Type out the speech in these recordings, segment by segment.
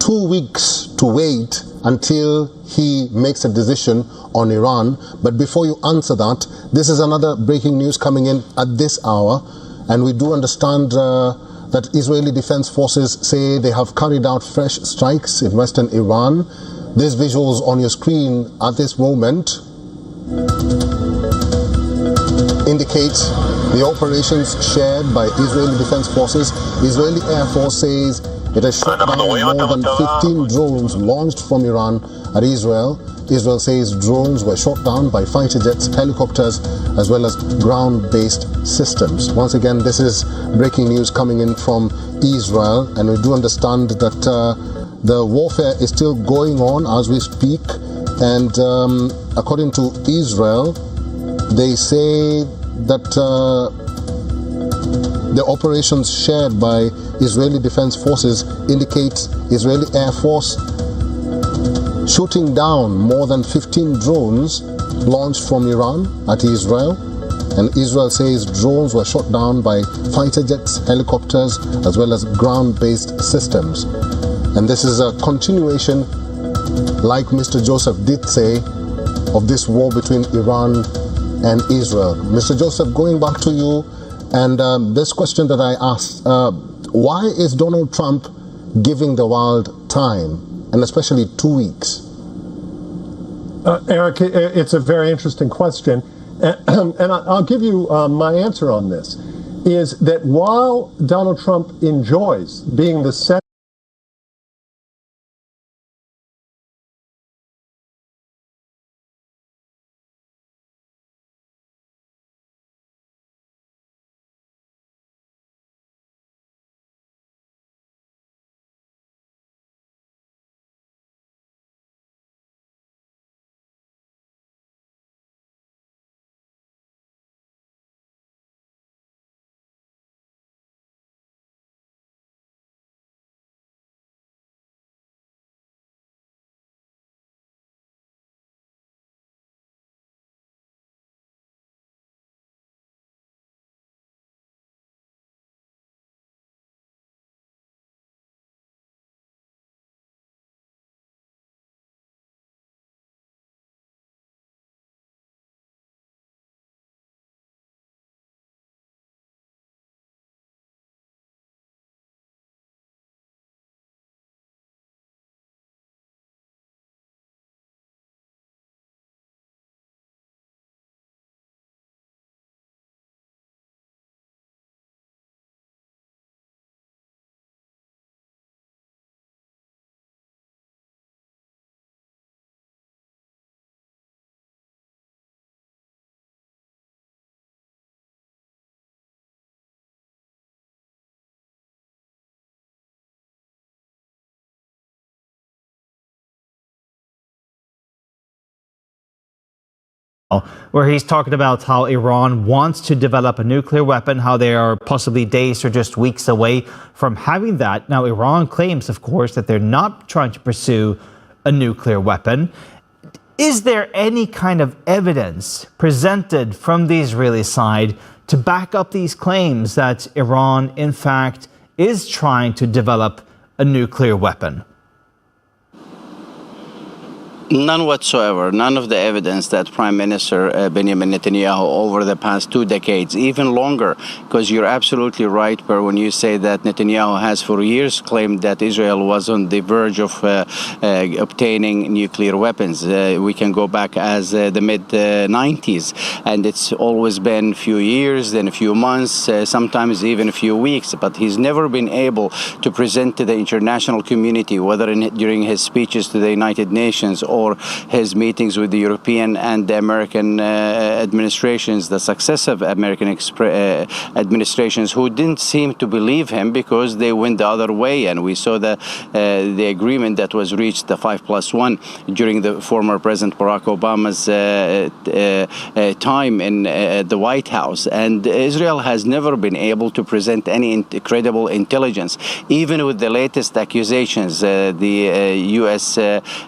2 weeks to wait until he makes a decision on Iran. But before you answer that, this is another breaking news coming in at this hour, and we do understand that Israeli Defense Forces say they have carried out fresh strikes in western Iran. These visuals on your screen at this moment indicate the operations shared by Israeli Defense Forces. Israeli Air Force says it has shot down more than 15 drones launched from Iran at Israel. Israel says drones were shot down by fighter jets, helicopters, as well as ground-based systems. Once again, this is breaking news coming in from Israel, and we do understand that the warfare is still going on as we speak. And according to Israel, they say that the operations shared by Israeli Defense Forces indicate Israeli Air Force shooting down more than 15 drones launched from Iran at Israel. And Israel says drones were shot down by fighter jets, helicopters, as well as ground-based systems. And this is a continuation, like Mr. Joseph did say, of this war between Iran and Israel. Mr. Joseph, going back to you, and this question that I asked, why is Donald Trump giving the world time, and especially 2 weeks? Eric, it's a very interesting question, and I'll give you my answer on this, is that while Donald Trump enjoys being the center where he's talking about how Iran wants to develop a nuclear weapon, how they are possibly days or just weeks away from having that. Now, Iran claims, of course, that they're not trying to pursue a nuclear weapon. Is there any kind of evidence presented from the Israeli side to back up these claims that Iran, in fact, is trying to develop a nuclear weapon? None whatsoever. None of the evidence that Prime Minister Benjamin Netanyahu over the past 2 decades, even longer, because you're absolutely right, Per, when you say that Netanyahu has for years claimed that Israel was on the verge of obtaining nuclear weapons. We can go back as the mid-90s, and it's always been a few years, then a few months, sometimes even a few weeks, but he's never been able to present to the international community, whether during his speeches to the United Nations or his meetings with the European and the American administrations, the successive American administrations, who didn't seem to believe him because they went the other way. And we saw the agreement that was reached, the 5+1, during the former President Barack Obama's time in the White House. And Israel has never been able to present any credible intelligence, even with the latest accusations. The U.S.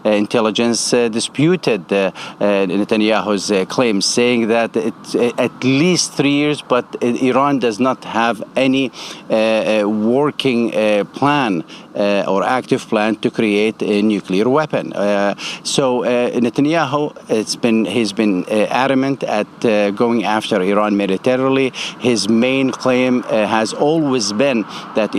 intelligence has disputed Netanyahu's claims, saying that it's at least 3 years, but Iran does not have any working plan or active plan to create a nuclear weapon. So Netanyahu, he's been adamant at going after Iran militarily. His main claim has always been that